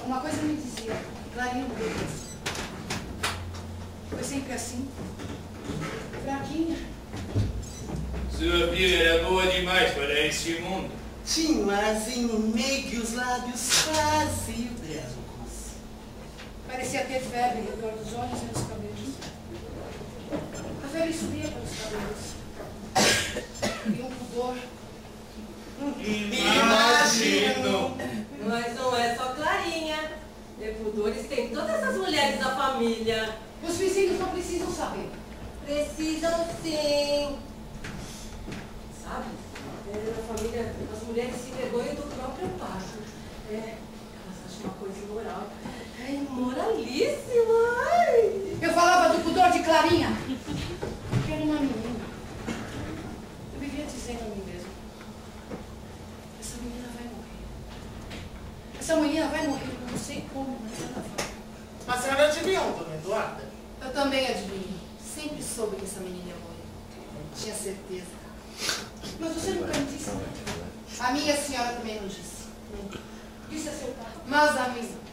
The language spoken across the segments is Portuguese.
Uma coisa me dizia, Clarinha mudou. Foi sempre assim. Fraquinha. Sua filha era boa demais para esse mundo. Tinha um arzinho meio os lábios quase brancos. Parecia ter febre ao redor dos olhos e dos cabelos. A febre subia pelos cabelos. E um pudor. Imagino! Mas não é só Clarinha. De pudores tem todas as mulheres da família. Os vizinhos não precisam saber. Precisam sim. Sabe? Na família, as mulheres se envergonham do próprio parto. Elas acham uma coisa imoral. É imoralíssima. Ai. Eu falava do pudor de Clarinha. Que era uma menina. Eu vivia dizendo a mim mesma. Essa menina vai morrer. Essa menina vai morrer. Eu não sei como, mas ela vai. A senhora adivinhou, dona Eduarda? Eu também adivinho. Sempre soube que essa menina ia morrer. Tinha certeza. Mas você nunca me disse. A minha senhora também não disse. Disse a seu pai. Mas a minha...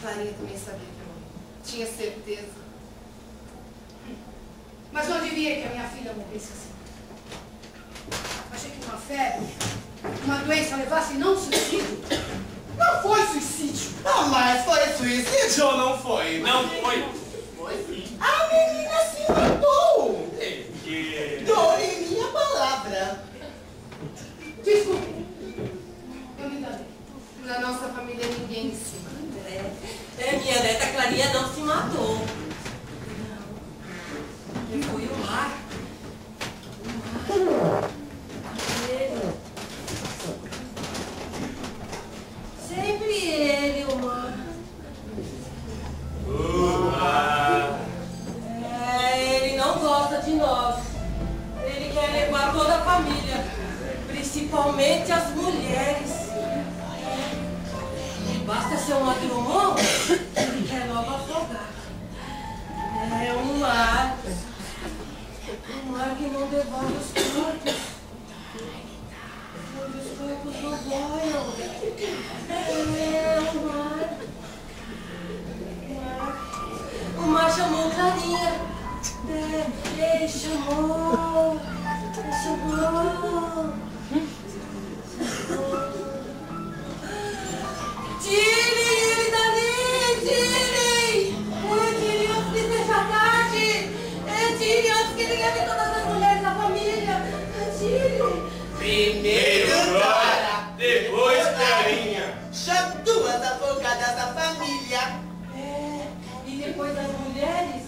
Clarinha também sabia que ia morrer. Tinha certeza. Mas não adivinhei que a minha filha morresse assim. Achei que uma febre, uma doença levasse não suicídio. Não foi suicídio. Ah, mas foi suicídio ou não foi? Não foi. Foi sim. A menina se matou. Que... Dou-lhe minha palavra. Desculpe. Eu lhe darei. Na nossa família ninguém se mata. Minha neta Clarinha não se matou. Não. Foi o mar. O mar. Ele. Sempre ele, o mar. Ele não gosta de nós. Ele quer levar toda a família, principalmente as mulheres. Basta ser um agrumão, ele quer logo afogar. É um mar que não devora os corpos, onde os corpos não boiam. É um mar. O mar chamou Clarinha. Ele chamou. Tirem ele dali! Tirem! Tirem antes que seja tarde! Tirem antes que ele leve todas as mulheres da família! Tirem! Primeiro Dora, depois Clarinha. já duas afogadas da família. E depois das mulheres,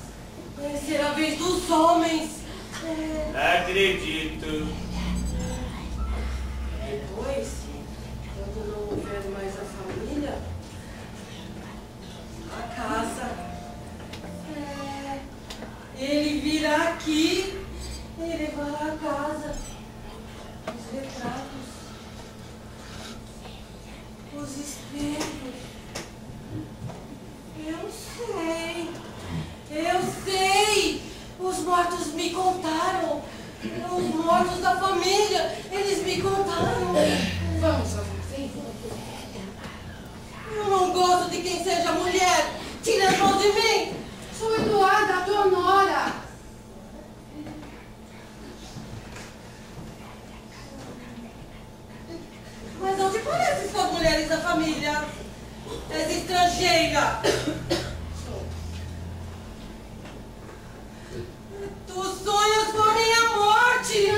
será a vez dos homens. Acredito. Depois, quando não houver mais a família, a casa. Ele virá aqui e levará a casa, os retratos, os espelhos. Eu sei! Os mortos me contaram! Os mortos da família, eles me contaram! Vamos, avô, vem. Eu não gosto de quem seja mulher! Tira as mãos de mim! Sou Eduarda, a tua nora. Mas onde pareces com as mulheres da família? És estrangeira! Tu sonhas com a minha morte!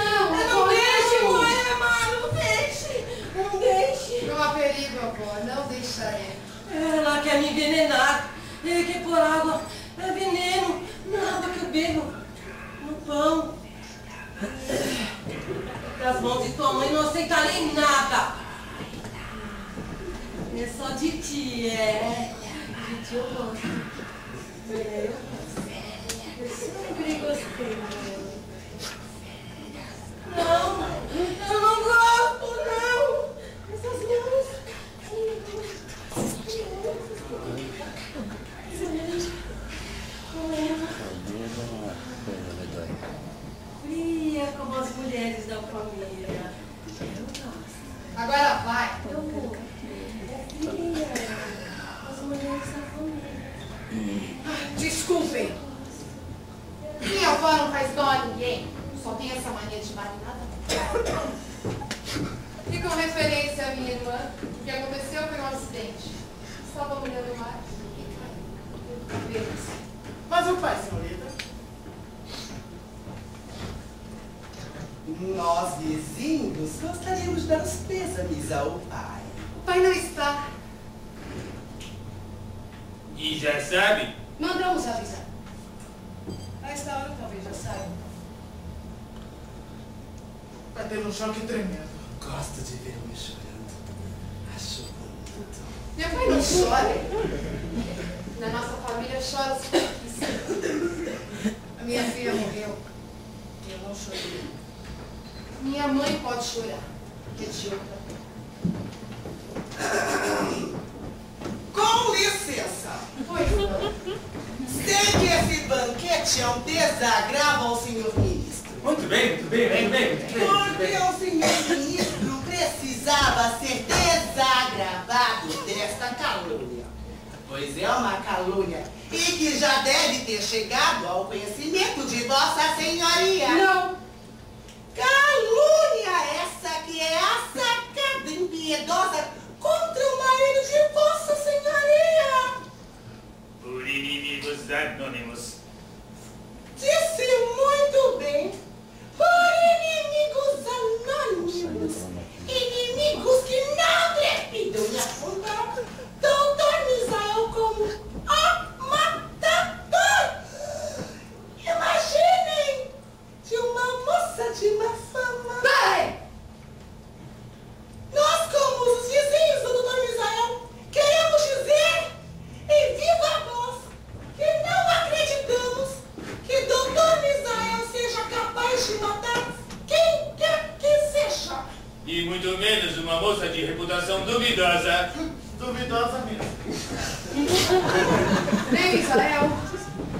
Não deixe morrer, mano! Não deixe! Não deixe! Não há perigo, avó. Não deixarei. Ela quer me envenenar. Ele quer pôr água. É veneno. Na água que eu bebo. No pão. Das mãos de tua mãe não aceitarei nada. É só de ti, De ti eu gosto. Eu sempre gostei dela. Não, eu não gosto, não. Essas mãos. Fria como as mulheres da família. Eu gosto. Agora vai. Eu vou. É fria. faz igual a ninguém. Só tem essa mania de vale nada. E com referência à minha irmã, o que aconteceu foi um acidente. Estava olhando o mar e caiu. Apenas. Mas o pai, senhorita? Nós, vizinhos, gostaríamos de dar os pêsames ao pai. O pai não está. E já sabe? Mandamos avisar. A esta hora talvez já saiba. Vai ter um choque tremendo. Gosto de ver me chorando. Acho bonito. Meu pai não chora. Na nossa família chora os pouquíssimos. A minha filha morreu. E eu não chorei. Minha mãe pode chorar. Que idiota. Com licença. Pois não. Sei que esse banquete é um desagravo ao senhor ministro. Muito bem, muito bem, muito bem, muito bem. Porque o senhor ministro precisava ser desagravado desta calúnia. Pois é uma calúnia e que já deve ter chegado ao conhecimento de Vossa Senhoria. Não. Calúnia essa que é assacada impiedosa contra o marido de Vossa Senhoria. Por inimigos anônimos. Disse muito bem. Por inimigos anônimos. Inimigos que não trepidam e afundam. Doutor Misael como o matador. Imaginem de uma moça de má fama. Pare! Nós, como os vizinhos do doutor Misael, queremos dizer em viva voz que não acreditamos que doutor Misael seja capaz de matar quem quer que seja. E muito menos uma moça de reputação duvidosa. Duvidosa mesmo. Nem Israel,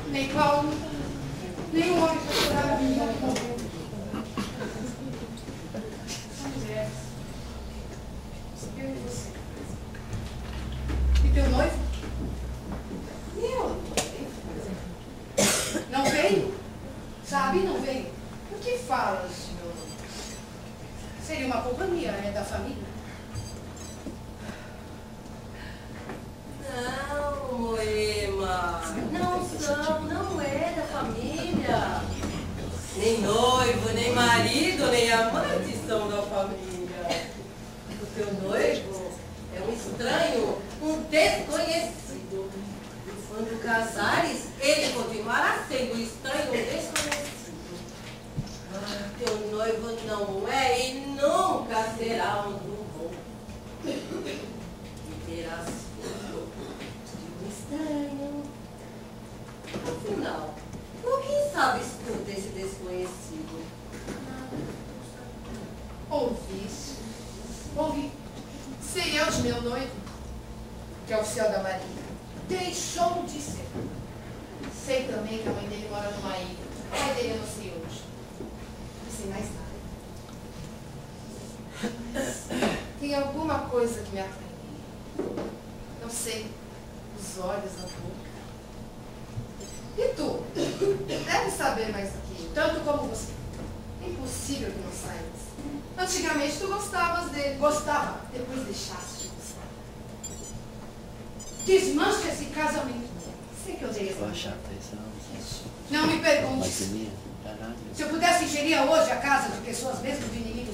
nem Paulo, nem o homem que chorava a menina que morreu. São mulheres. Eu e você. E teu noivo? Meu noivo. Não veio? Sabe, não veio. Por que falas, meu noivo? Seria uma companhia, né, da família? Não, Moema. Não é da família. Nem noivo, nem marido, nem amante são da família. O teu noivo é um estranho, um desconhecido. E quando casares, ele continuará sendo estranho, um desconhecido. Ah, teu noivo não é e nunca será um do bom. E terás filho de um estranho. Afinal, o que sabes tu desse desconhecido? Ouvi. Sei eu de meu noivo, que é oficial da Marinha. Deixou de ser. Sei também que a mãe dele mora numa ilha. O pai dele eu não sei hoje. Não sei mais nada. Tem alguma coisa que me atrai. Não sei. Os olhos, a boca. E tu? Deve saber mais do que eu, tanto como você. É impossível que não saibas. Antigamente tu gostavas dele. Gostava, depois deixaste de gostar. Desmancha esse casamento. Sei que eu odeio essa mulher. Não me pergunte. Se eu pudesse encheria hoje a casa de pessoas mesmo de inimigos